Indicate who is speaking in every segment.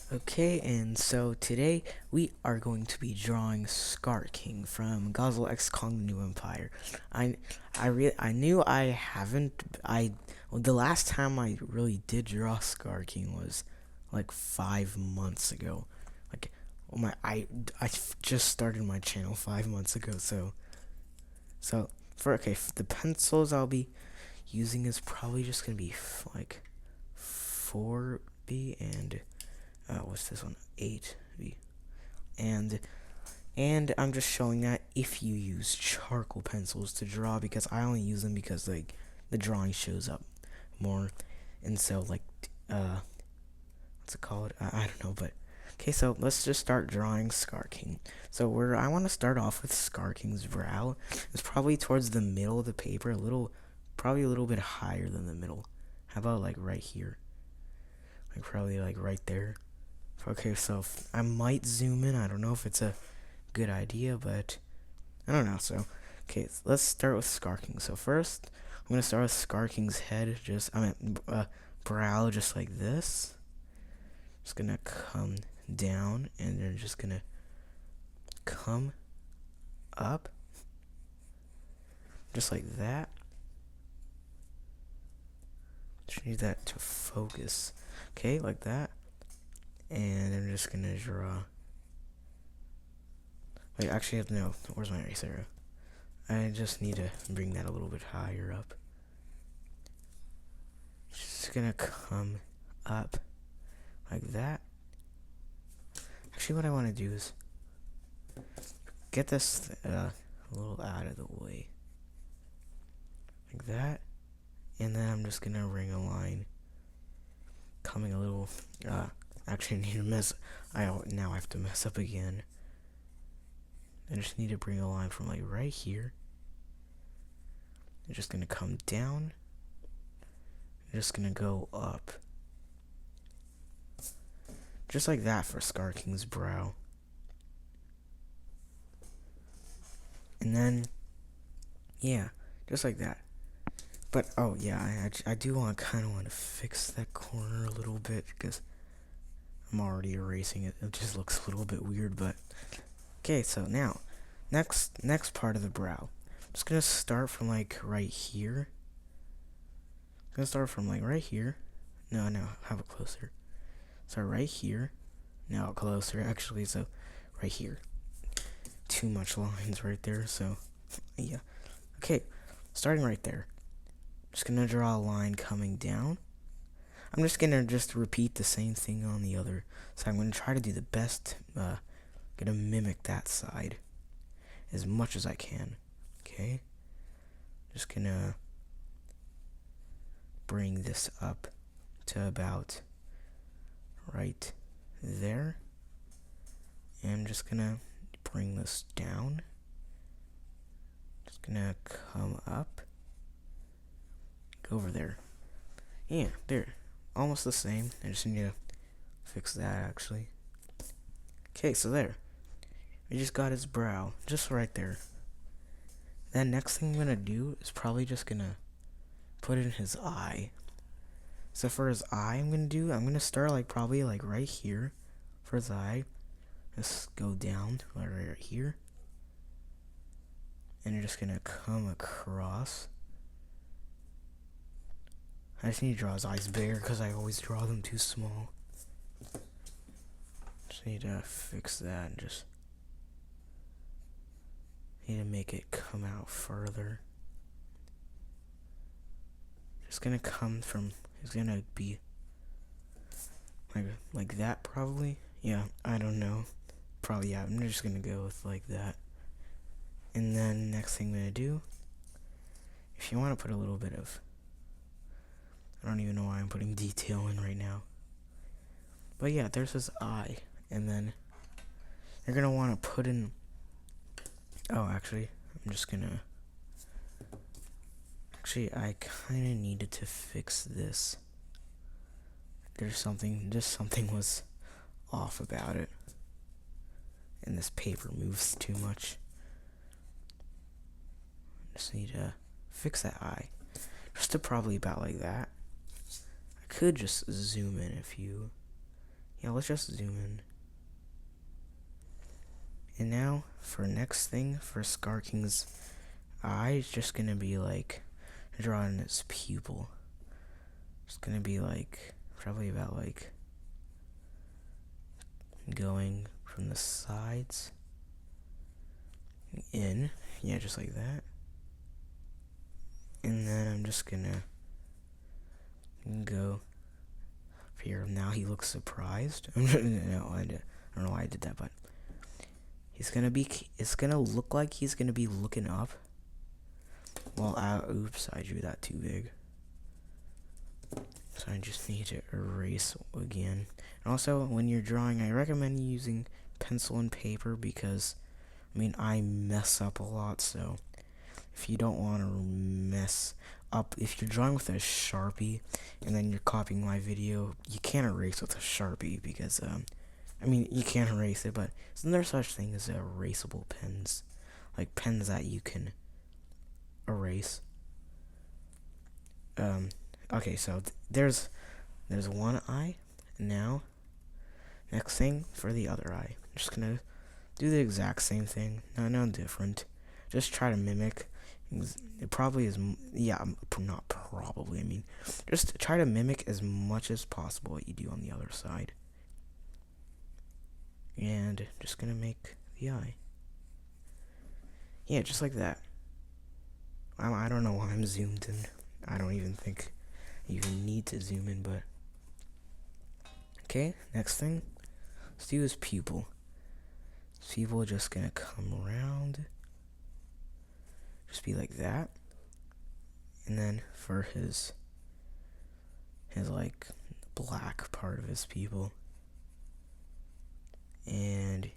Speaker 1: Okay, and so today we are going to be drawing Scar King from Godzilla X Kong: The New Empire. I I knew I haven't I well, the last time I really did draw Scar King was like 5 months ago. Like just started my channel 5 months ago. So for the pencils I'll be using is probably just gonna be like 4B and what's this one? 8B. And I'm just showing that if you use charcoal pencils to draw, because I only use them because like the drawing shows up more, and so like what's it called? I don't know, but okay. So let's just start drawing Scar King. So I want to start off with Scar King's brow. It's probably towards the middle of the paper, probably a little bit higher than the middle. How about like right here? Like probably like right there. Okay, so I might zoom in. I don't know if it's a good idea, but I don't know. So, okay, let's start with Scar King. So first, I'm gonna start with Scar King's head. Brow, just like this. Just gonna come down, and then just gonna come up, just like that. Just need that to focus. Okay, like that. And I'm just gonna draw. Wait, actually, no. Where's my eraser? I just need to bring that a little bit higher up. Just gonna come up like that. Actually, what I want to do is get this a little out of the way. Like that. And then I'm just gonna ring a line coming a little, actually I need to now I have to mess up again. I just need to bring a line from like right here. I'm just gonna come down. I'm just gonna go up. Just like that for Scar King's brow. And then, yeah, just like that. But, oh yeah, I do kind of want to fix that corner a little bit, because I'm already erasing it. It just looks a little bit weird, but okay. So now, next part of the brow. I'm just gonna start from like right here. I'm gonna start from like right here. No, have it closer. So right here. Now closer, actually. So right here. Too much lines right there. So yeah. Okay, starting right there. Just gonna draw a line coming down. I'm just gonna repeat the same thing on the other. So I'm gonna try to do the best. Gonna mimic that side as much as I can. Okay. Just gonna bring this up to about right there. And I'm just gonna bring this down. Just gonna come up. Go over there. Yeah, there. Almost the same. I just need to fix that actually. Okay, so there. We just got his brow. Just right there. Then next thing I'm gonna do is probably just gonna put in his eye. So for his eye, I'm gonna start like probably like right here for his eye. Just go down right here. And you're just gonna come across. I just need to draw his eyes bigger because I always draw them too small. Just need to fix that and just need to make it come out further. Just gonna come from, it's gonna be like that probably. Yeah, I don't know. Probably, yeah, I'm just gonna go with like that. And then next thing I'm gonna do, if you want to put a little bit of, I don't even know why I'm putting detail in right now. But yeah, there's his eye. And then you're gonna want to put in, oh, actually, I'm just gonna, actually, I kind of needed to fix this. Just something was off about it. And this paper moves too much. Just need to fix that eye. Just to probably about like that. I could just zoom in if you Yeah, let's just zoom in. And now, for next thing, for Scar King's eye, it's just gonna be like drawing his pupil. It's gonna be like probably about like going from the sides in, yeah, just like that. And then I'm just gonna go here. Now he looks surprised. No, I don't know why I did that, but it's gonna look like he's gonna be looking up. Well, oops, I drew that too big. So I just need to erase again. And also, when you're drawing, I recommend using pencil and paper because, I mean, I mess up a lot, so if you don't want to mess up, if you're drawing with a Sharpie and then you're copying my video, you can't erase with a Sharpie because, I mean, you can't erase it, but isn't there such thing as erasable pens? Like pens that you can erase. Okay, so there's one eye. Now, next thing for the other eye. I'm just gonna do the exact same thing. No different. Just try to mimic. It probably is, yeah, not probably, I mean, just try to mimic as much as possible what you do on the other side. And just gonna make the eye. Yeah, just like that. I don't know why I'm zoomed in. I don't even think I even need to zoom in, but okay, next thing. Let's do his pupil. His pupil just gonna come around. Just be like that. And then for his like black part of his pupil. And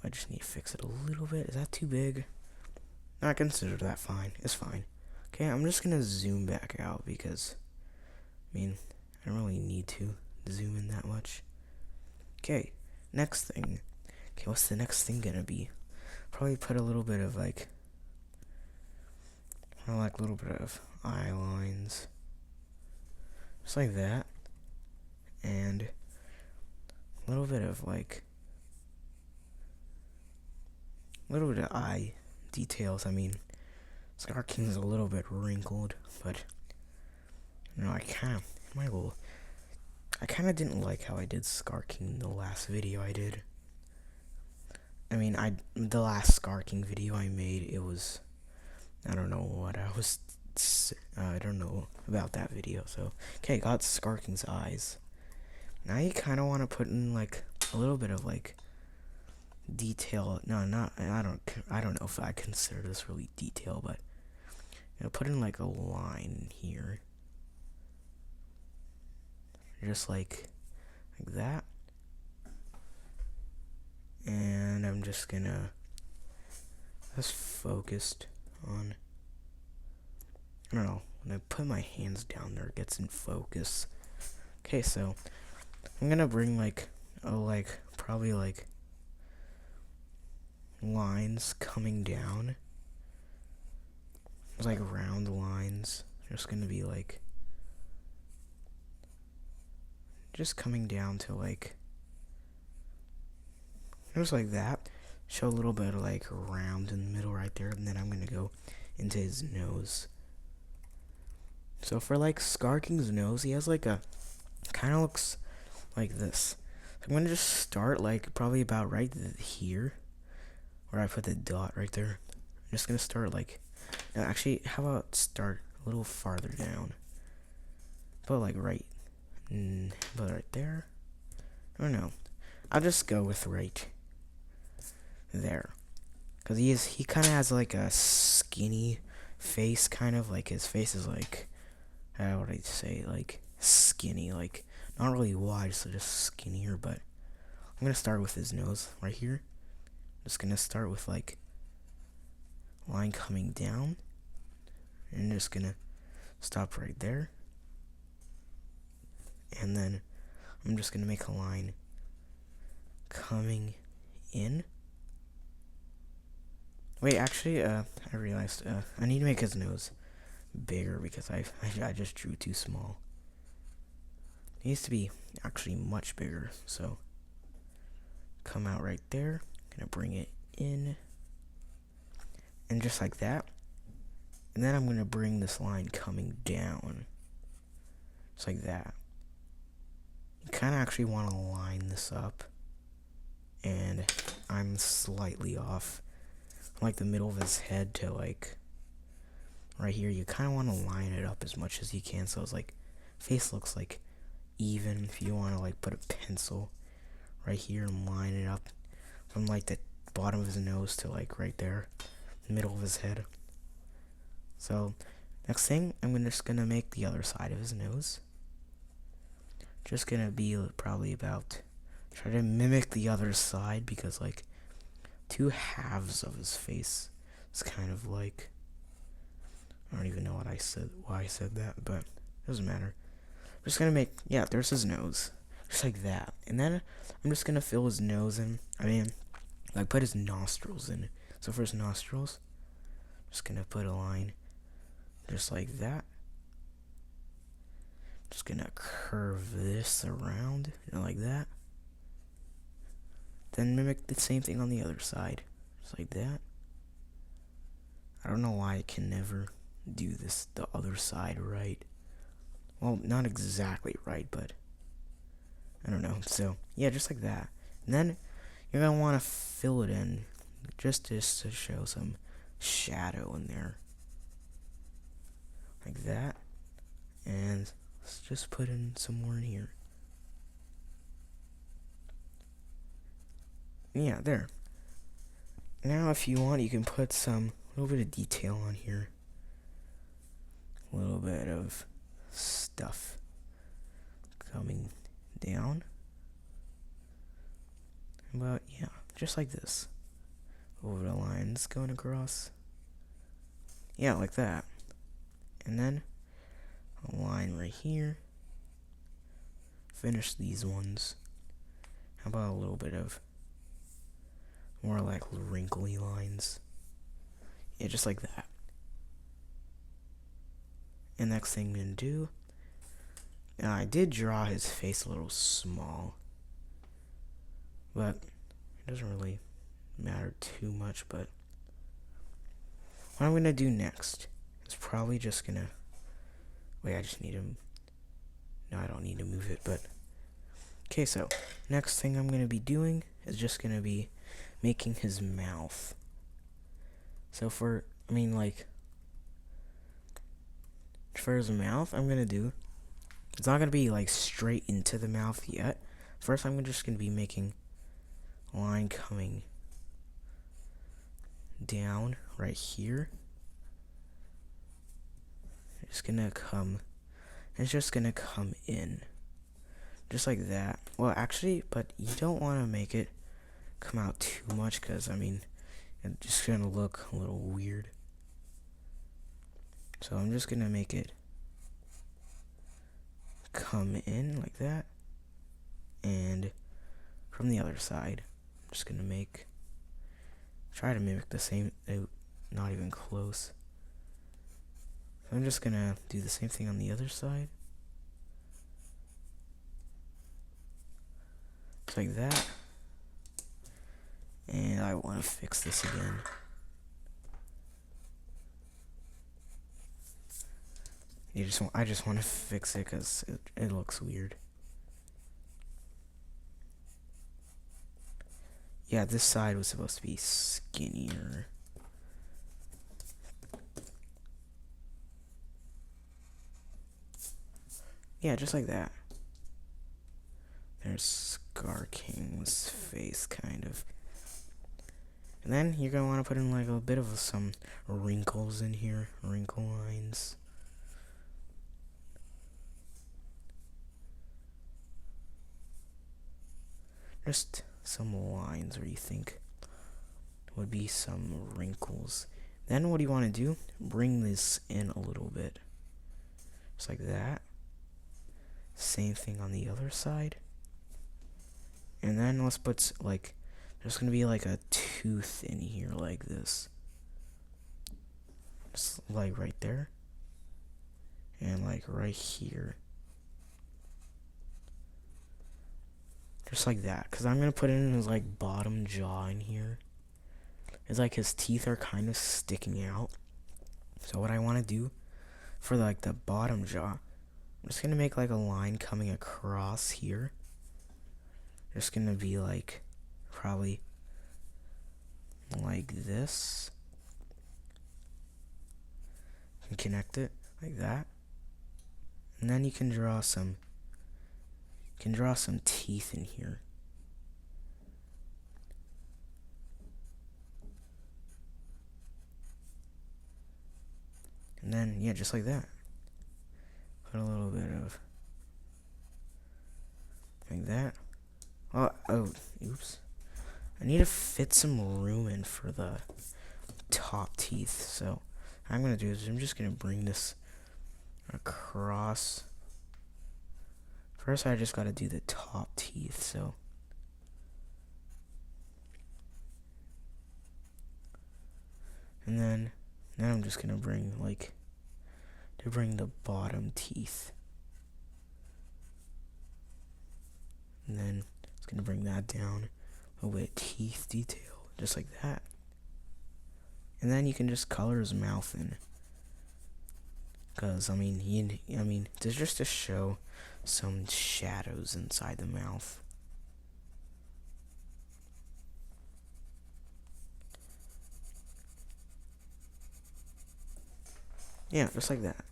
Speaker 1: I just need to fix it a little bit. Is that too big? No, I consider that fine. It's fine. Okay, I'm just gonna zoom back out because, I mean, I don't really need to zoom in that much. Okay, next thing. Okay, what's the next thing gonna be? Probably put a little bit of like a little bit of eye lines. Just like that. And a little bit of like, a little bit of eye details. I mean, Scar King's a little bit wrinkled, but you know, I kind of didn't like how I did Scar King in the last video I did. I mean, the last Scar King video I made, it was, I don't know what I don't know about that video. So, okay, got Scar King's eyes. Now you kind of want to put in like a little bit of like detail. No, not, I don't know if I consider this really detail, but you know, put in like a line here. Just like that. And I'm just gonna, that's focused on, I don't know, when I put my hands down there, it gets in focus. Okay, so I'm gonna bring like, probably like lines coming down. It's like round lines. Just gonna be like, just coming down to like, just like that. Show a little bit of like round in the middle right there, and then I'm gonna go into his nose. So for like Scar King's nose, he has like a, kind of looks like this. So I'm gonna just start like probably about right here, where I put the dot right there. I'm just gonna start like, no, actually, how about start a little farther down? But like right there. I don't know. I'll just go with right there, cause he kind of has like a skinny face, kind of like his face is like, how would I say, like skinny, like not really wide, so just skinnier. But I'm gonna start with his nose right here. Just gonna start with like line coming down, and just gonna stop right there, and then I'm just gonna make a line coming in. Wait, actually, I realized I need to make his nose bigger because I just drew too small. It needs to be actually much bigger. So come out right there. Gonna bring it in. And just like that. And then I'm gonna bring this line coming down. Just like that. You kind of actually want to line this up. And I'm slightly off. Like the middle of his head to like right here. You kind of want to line it up as much as you can. So it's like face looks like even. If you want to like put a pencil right here and line it up from like the bottom of his nose to like right there, middle of his head. So next thing, I'm just gonna make the other side of his nose. Just gonna be probably about, try to mimic the other side, because like two halves of his face is kind of like, I don't even know what I said, why I said that, but it doesn't matter. I'm just gonna make, yeah, there's his nose, just like that. And then I'm just gonna fill his nose in, like put his nostrils in. So for his nostrils, I'm just gonna put a line just like that. Just gonna curve this around, like that. Then mimic the same thing on the other side, just like that. I don't know why I can never do this, the other side right. Well, not exactly right, but I don't know. So yeah, just like that. And then you're gonna want to fill it in, just to show some shadow in there, like that. And let's just put in some more in here. Yeah, there. Now if you want, you can put some, a little bit of detail on here. A little bit of stuff coming down. But yeah, just like this. Over the lines going across. Yeah, like that. And then a line right here. Finish these ones. How about a little bit of more like wrinkly lines? Yeah, just like that. And next thing I'm gonna do, I did draw his face a little small, but it doesn't really matter too much. But what I'm gonna do next is probably just gonna, wait, I just need to, no, I don't need to move it, but okay, so next thing I'm gonna be doing is just gonna be making his mouth. So for his mouth, I'm gonna do, it's not gonna be like straight into the mouth yet. First, I'm just gonna be making a line coming down right here. It's just gonna come in, just like that. Well, actually, but you don't want to make it come out too much, because it's just gonna look a little weird. So I'm just gonna make it come in like that, and from the other side, I'm just gonna try to mimic the same, not even close. So I'm just gonna do the same thing on the other side, just like that. And I want to fix this again. I just want to fix it because it looks weird. Yeah, this side was supposed to be skinnier. Yeah, just like that. There's Scar King's face, kind of. And then you're going to want to put in like a bit of some wrinkles in here, wrinkle lines. Just some lines where you think would be some wrinkles. Then what do you want to do? Bring this in a little bit. Just like that. Same thing on the other side. And then let's put like, there's going to be like a tooth in here like this. Just like right there. And like right here. just like that, because I'm gonna put in his like bottom jaw in here. It's like his teeth are kind of sticking out. So what I want to do for like the bottom jaw, I'm just gonna make like a line coming across here. Just gonna be like probably like this, and connect it like that, and then you can draw some teeth in here. And then yeah, just like that. Put a little bit of like that. Oh, oops. I need to fit some room in for the top teeth. So what I'm gonna do is I'm just gonna bring this across. First, I just gotta do the top teeth. So and then I'm just gonna bring the bottom teeth. And then it's gonna bring that down a little bit of teeth detail, just like that. And then you can just color his mouth in, because I mean, it's just to show some shadows inside the mouth. Yeah, just like that.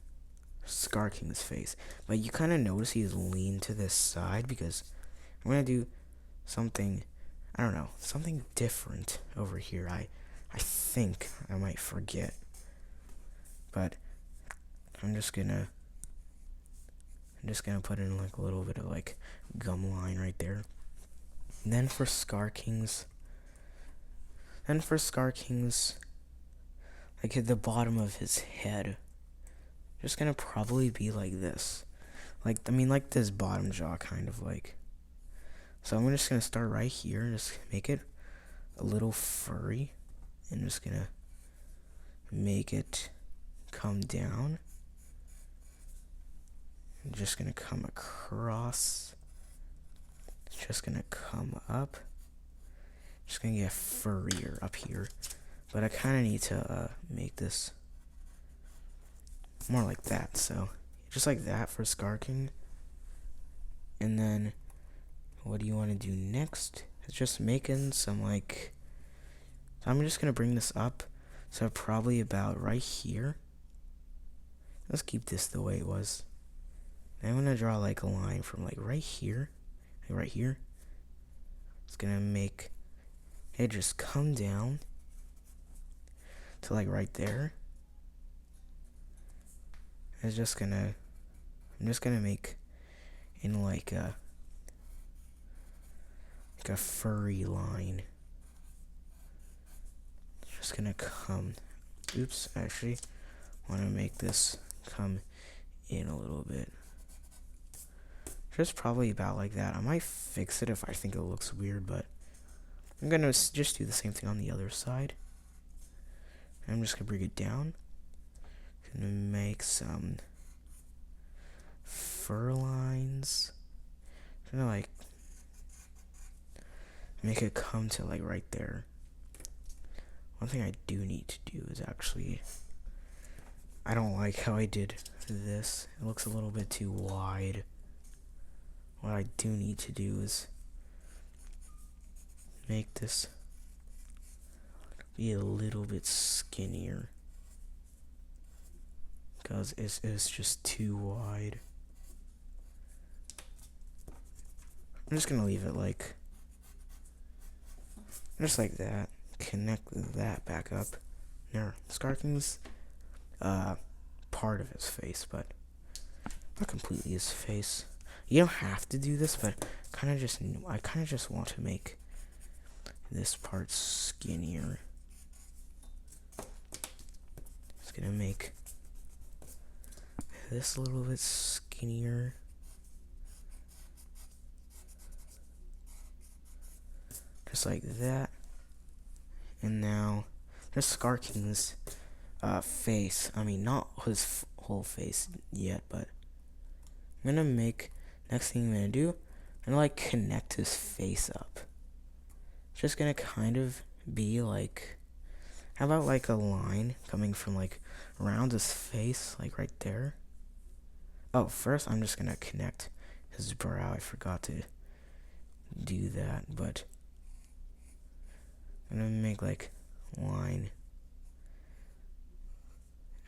Speaker 1: Scar King's face. But you kind of notice he's leaned to this side because I'm gonna do something, I don't know, something different over here. I think I might forget, but I'm just gonna put in like a little bit of like gum line right there. And then for Scar King's, like at the bottom of his head, just gonna probably be like this. Like, I mean, like this bottom jaw kind of like. So I'm just gonna start right here and just make it a little furry. And just gonna make it come down. I'm just gonna come across. It's just gonna come up. Just gonna get furrier up here. But I kind of need to make this more like that. So just like that for Scar King. And then what do you want to do next? It's just making some like, so I'm just gonna bring this up, so probably about right here. Let's keep this the way it was. I'm gonna draw like a line from like right here, like right here. It's gonna make it just come down to like right there. I'm just gonna make in like a furry line. Just gonna come. Oops, actually, want to make this come in a little bit. Just probably about like that. I might fix it if I think it looks weird, but I'm gonna just do the same thing on the other side. I'm just gonna bring it down. Gonna make some fur lines. Gonna like make it come to like right there. One thing I do need to do is actually, I don't like how I did this. It looks a little bit too wide. What I do need to do is make this be a little bit skinnier, because it's just too wide. I'm just gonna leave it like just like that. Connect that back up. Now, Scar King's part of his face, but not completely his face. You don't have to do this, but I kind of just want to make this part skinnier. Just gonna make this a little bit skinnier. Just like that. And now, there's Scar King's face. I mean, not his whole face yet, but I'm gonna make, next thing I'm gonna do, and like connect his face up. Just gonna kind of be like, how about like a line coming from like around his face, like right there? Oh, first I'm just gonna connect his brow. I forgot to do that, but I'm gonna make like line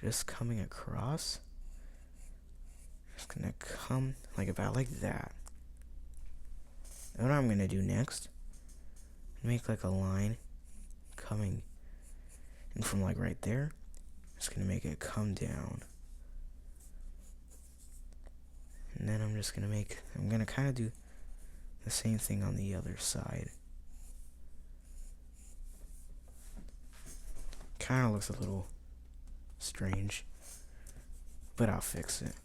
Speaker 1: just coming across. Just gonna come like about like that. And what I'm gonna do next, make like a line coming in from like right there. Just gonna make it come down. And then I'm gonna kind of do the same thing on the other side. Kind of looks a little strange, but I'll fix it.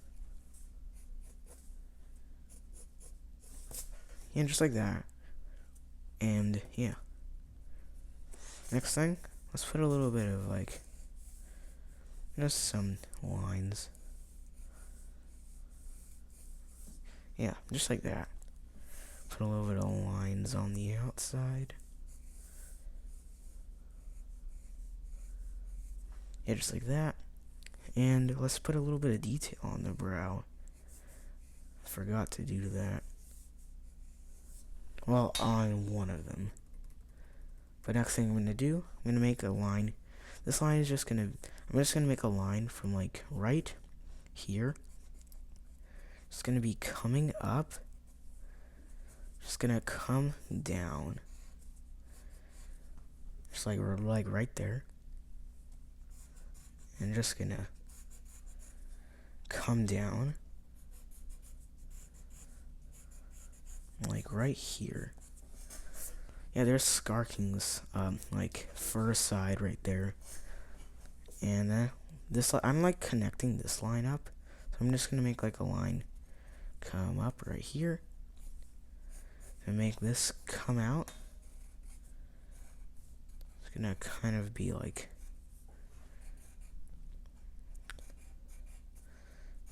Speaker 1: Yeah, just like that. And yeah. Next thing, let's put a little bit of like, just some lines. Yeah, just like that. Put a little bit of lines on the outside. Yeah, just like that. And let's put a little bit of detail on the brow. Forgot to do that. Well, on one of them. But next thing I'm gonna do, I'm gonna make a line. This line is I'm just gonna make a line from like right here. It's gonna be coming up. Just gonna come down. Just like right there. And just gonna come down. Like right here. Yeah, there's Skarking's like fur side right there. And I'm like connecting this line up. So I'm just gonna make like a line come up right here. And make this come out. It's gonna kind of be like,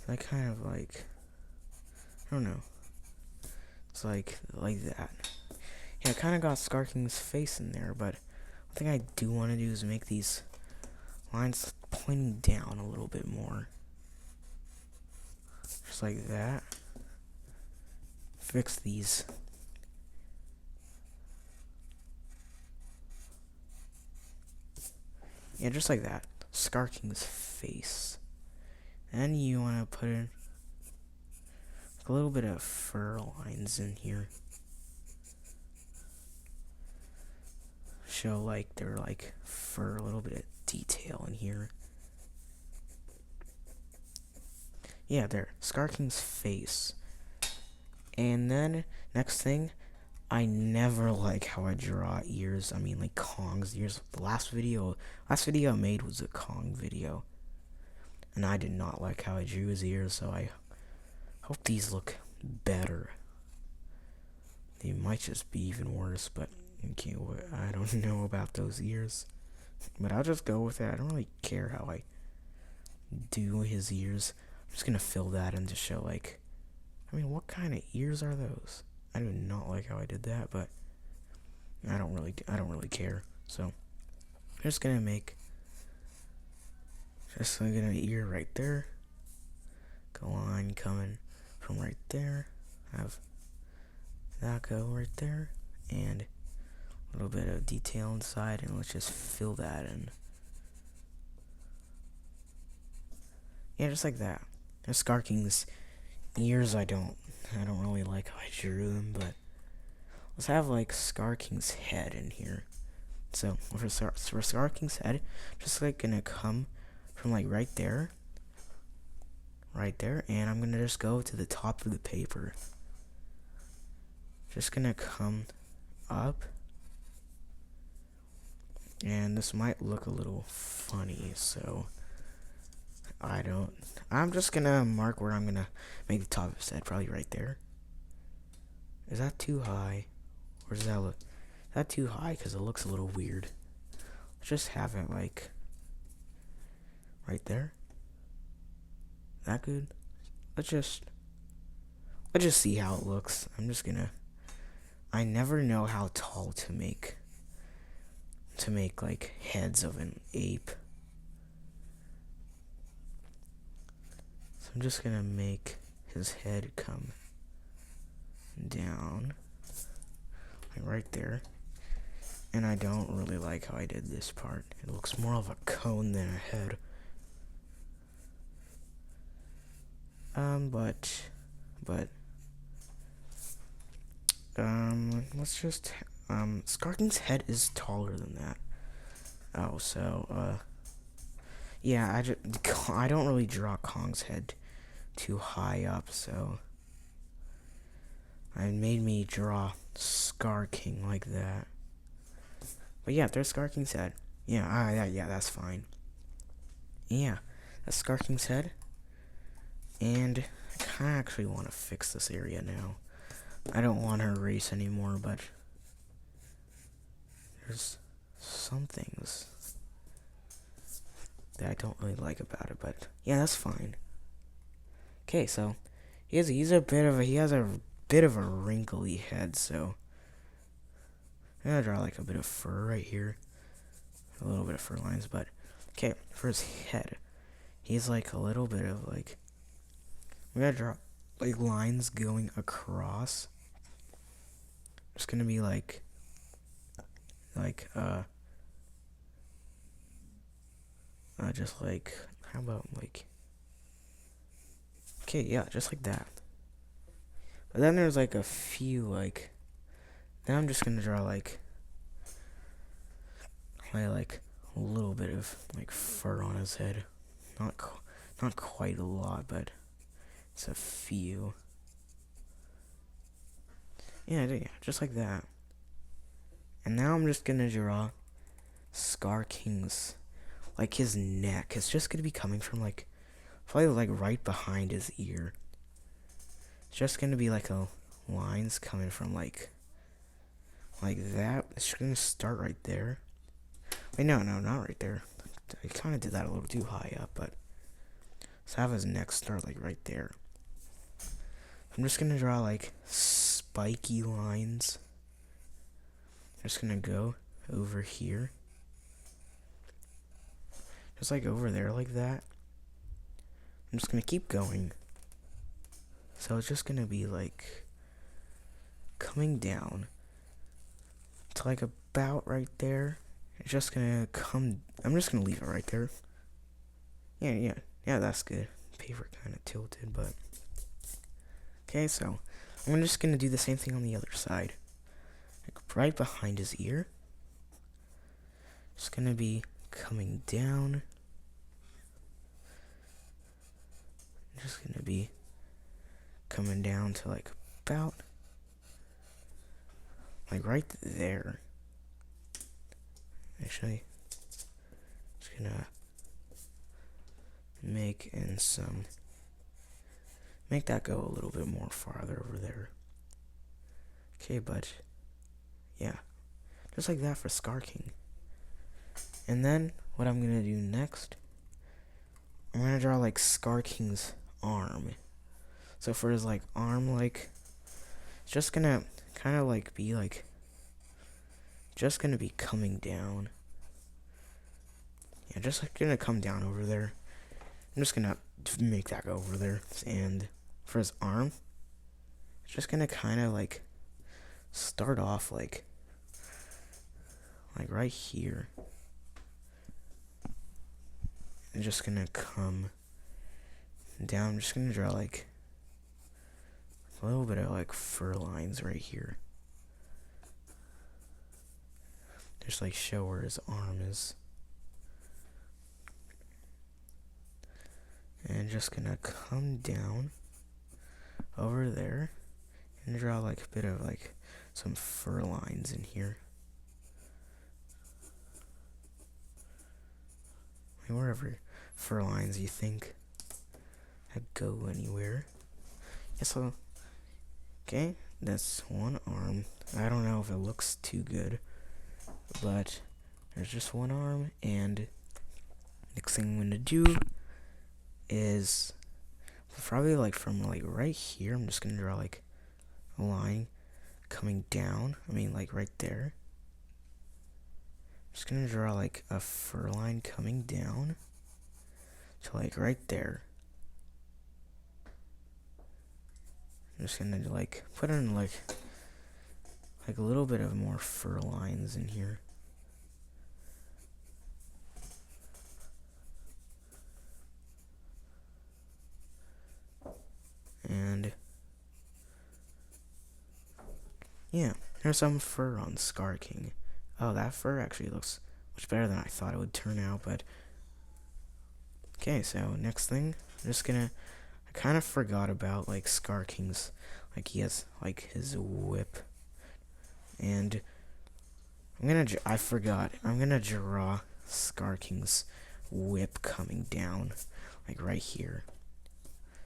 Speaker 1: I kind of like, I don't know. It's like that. Yeah, I kind of got Skarking's face in there, but one thing I do want to do is make these lines pointing down a little bit more. Just like that. Fix these. Yeah, just like that. Skarking's face. And you want to put in a little bit of fur lines in here. Show like they're like fur, a little bit of detail in here. Yeah, there. Skarking's face. And then, next thing, I never like how I draw ears. I mean, like Kong's ears. The last video I made was a Kong video. And I did not like how I drew his ears, so I hope these look better. They might just be even worse, but okay, I don't know about those ears. But I'll just go with it. I don't really care how I do his ears. I'm just gonna fill that in to show, like, I mean, what kind of ears are those? I do not like how I did that, but I don't really care. So I'm just gonna make an ear right there. A line coming from right there. Have that go right there, and a little bit of detail inside, and let's just fill that in. Yeah, just like that. There's Skarking's ears. I don't really like how I drew them, but let's have like Skarking's head in here. So for Skarking's head, just like gonna come from like right there, and I'm gonna just go to the top of the paper. Just gonna come up, and this might look a little funny, so I'm just gonna mark where I'm gonna make the top of his head, probably right there. Is that too high? Or does that look, is that too high? Because it looks a little weird. Let's just have it like right there. That good? Let's let's just see how it looks. I never know how tall to make like heads of an ape. So I'm just gonna make his head come down, like right there. And I don't really like how I did this part. It looks more of a cone than a head. Let's just, Skarking's head is taller than that. Oh, so, yeah, I don't really draw Kong's head too high up, so it made me draw Skarking like that. But yeah, there's Skarking's head. Yeah, yeah, that's fine. Yeah, that's Skarking's head. And I actually want to fix this area now. I don't want her race anymore, but there's some things that I don't really like about it, but yeah, that's fine. Okay, so he has a bit of a wrinkly head, so I'm gonna draw like a bit of fur right here. A little bit of fur lines, but okay, for his head, he's like a little bit of like, we gotta draw like lines going across. It's gonna be like just like, how about like, okay, yeah, just like that. But then there's like a few like, then I'm just gonna draw like a little bit of like fur on his head. Not quite a lot, but it's a few. Yeah, just like that. And now I'm just gonna draw Skarking's, like his neck. It's just gonna be coming from like, probably like right behind his ear. It's just gonna be like a lines coming from like that. It's gonna start right there. Wait, no, not right there. I kind of did that a little too high up, but let's have his neck start like right there. I'm just gonna draw like spiky lines. I'm just gonna go over here, just like over there like that. I'm just gonna keep going. So it's just gonna be like coming down to like about right there. It's just gonna come, I'm just gonna leave it right there. Yeah, that's good. Paper kind of tilted, but okay, so I'm just gonna do the same thing on the other side. Like right behind his ear. It's gonna be coming down. Just gonna be coming down to like about like right there. Actually, just gonna make that go a little bit more farther over there. Okay, but yeah, just like that for Skarking. And then what I'm gonna do next, I'm gonna draw like Skarking's arm. So for his like arm, like it's just gonna kind of like be like just gonna be coming down. Yeah, just like gonna come down over there. I'm just gonna make that go over there. And for his arm, it's just gonna kind of like start off like right here. I'm just gonna come down. I'm just gonna draw like a little bit of like fur lines right here. Just like show where his arm is. And just gonna come down over there and draw like a bit of like some fur lines in here. Like wherever fur lines you think I'd go anywhere. Yeah, so okay, that's one arm. I don't know if it looks too good, but there's just one arm. And next thing I'm gonna do is Probably like from like right here, I'm just gonna draw like a line coming down. I mean like right there. Just gonna draw like a fur line coming down to like right there. I'm just gonna like put in like a little bit of more fur lines in here. And yeah, there's some fur on Scar King. Oh, that fur actually looks much better than I thought it would turn out, but okay, so next thing, I'm just gonna, I kind of forgot about like Scar King's, like he has like his whip, and I forgot, I'm gonna draw Scar King's whip coming down, like right here.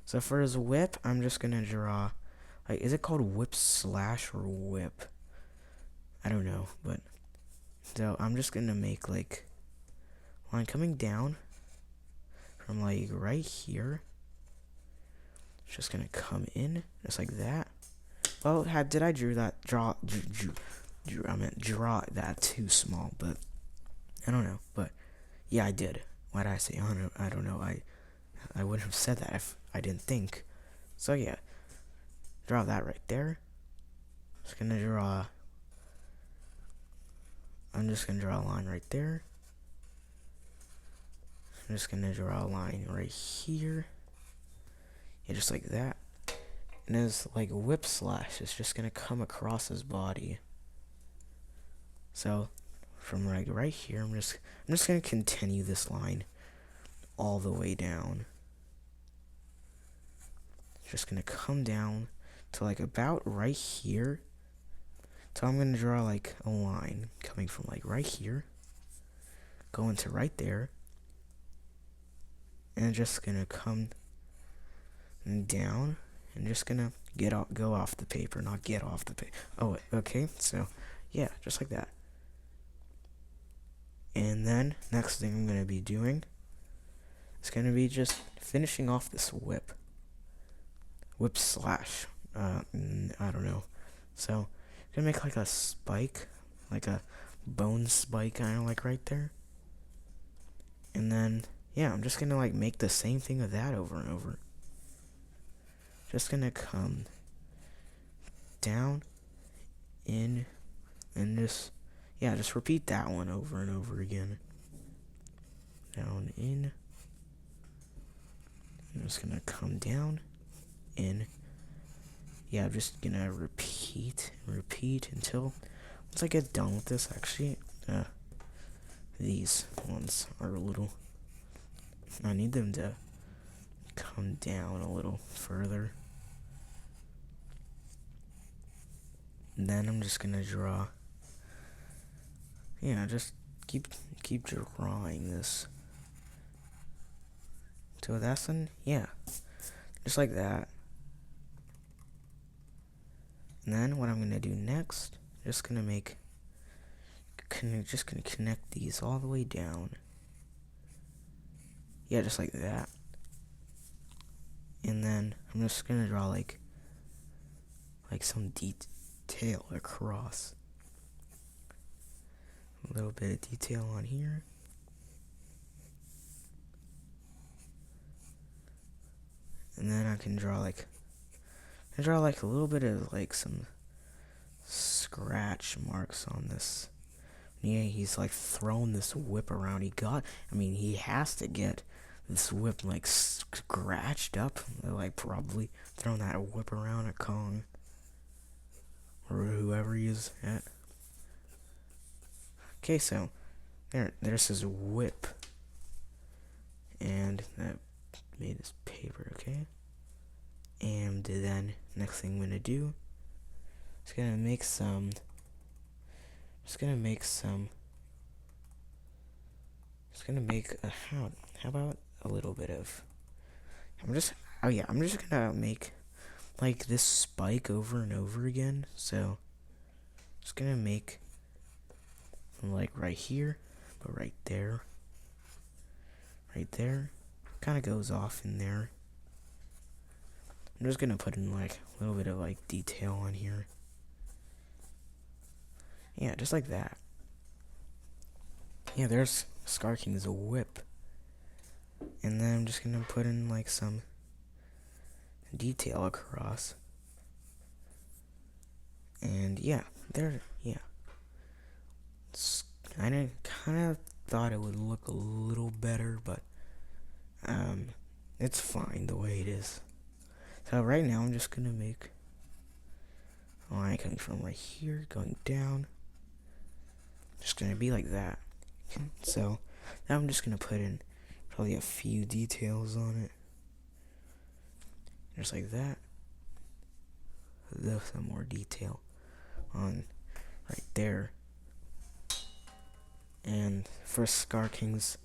Speaker 1: So for his whip, I'm just gonna draw, like, is it called whip slash or whip? I don't know, but, so I'm just gonna make like, line coming down from like right here. It's just gonna come in, just like that. Well, did I draw that too small, but I don't know, but yeah, I did. Why did I say, I don't know, I wouldn't have said that if I didn't think. So yeah, draw that right there. I'm just gonna draw a line right there. I'm just gonna draw a line right here. Yeah, just like that. And his like whip slash is just gonna come across his body. So from like right here, I'm just gonna continue this line all the way down. Just gonna come down to like about right here. So I'm gonna draw like a line coming from like right here, going to right there, and just gonna come down and just gonna go off the paper, not get off the paper. Oh, okay, so yeah, just like that. And then next thing I'm gonna be doing is gonna be just finishing off this whip slash. I don't know. So I'm gonna make like a spike, like a bone spike, kind of like right there. And then yeah, I'm just gonna like make the same thing of that over and over. Just gonna come down, in, and just repeat that one over and over again. Down, in. I'm just gonna come down, in. Yeah, I'm just gonna repeat until once I get done with this. Actually, these ones are a little. I need them to come down a little further. And then I'm just gonna draw. Yeah, just keep drawing this. So that's one, yeah, just like that. And then what I'm gonna do next, just gonna connect these all the way down. Yeah, just like that. And then I'm just gonna draw like some detail across. A little bit of detail on here. And then I can draw like a little bit of like some scratch marks on this. Yeah, he's like throwing this whip around. He has to get this whip like scratched up. Like probably throwing that whip around at Kong or whoever he is at. Okay, so there's his whip, and that made his paper. Okay, and then next thing I'm gonna do is gonna make some. Just gonna make how about a little bit of. I'm just gonna make like this spike over and over again. So just gonna make like right here, but right there, kind of goes off in there. I'm just gonna put in like a little bit of like detail on here. Yeah, just like that. Yeah, there's Scar King's whip. And then I'm just gonna put in like some detail across. And yeah, yeah. I kind of thought it would look a little better, but it's fine the way it is. So right now I'm just gonna make a line coming from right here, going down. Just gonna be like that. Okay, so now I'm just gonna put in probably a few details on it. Just like that. There's some more detail on right there. And for Scar King's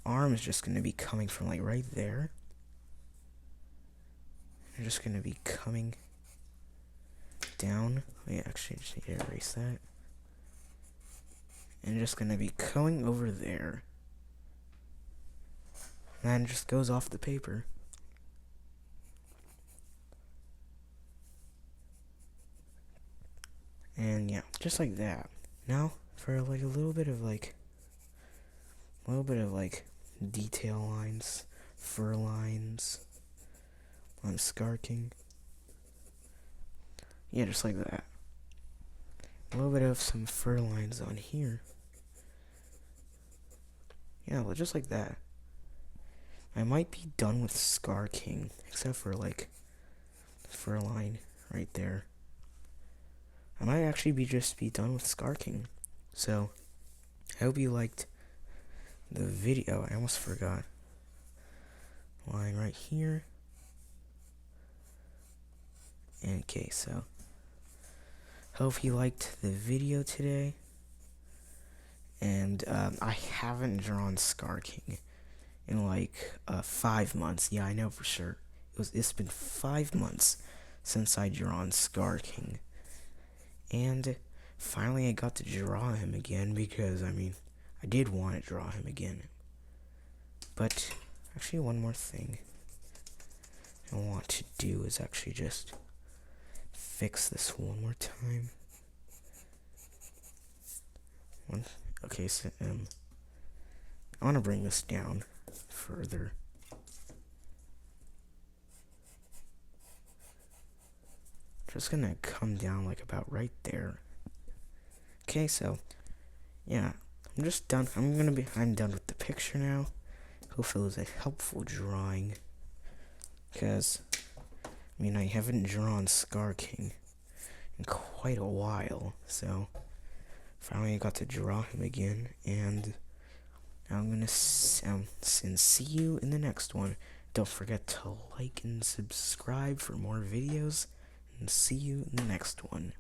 Speaker 1: arm is just gonna be coming from like right there. They're just gonna be coming down. Wait, actually, I just need to erase that. And just gonna be going over there. And then it just goes off the paper. And yeah, just like that. Now for like a little bit of like detail lines, fur lines on Scar King. Yeah, just like that. A little bit of some fur lines on here. Yeah, well, just like that. I might be done with Scar King, except for like the fur line right there. I might actually be done with Scar King. So, I hope you liked the video. I almost forgot. Line right here. Okay, so hope you liked the video today. And I haven't drawn Scar King in like 5 months. Yeah, I know for sure. It's been 5 months since I drawn Scar King. And finally I got to draw him again because I did want to draw him again. But actually one more thing I want to do is actually just fix this one more time. Okay, so I want to bring this down further. Just gonna come down like about right there. Okay, so yeah, I'm just done. I'm done with the picture now. Hopefully it was a helpful drawing. Because I haven't drawn Scar King in quite a while, so finally I got to draw him again, and I'm gonna see you in the next one. Don't forget to like and subscribe for more videos, and see you in the next one.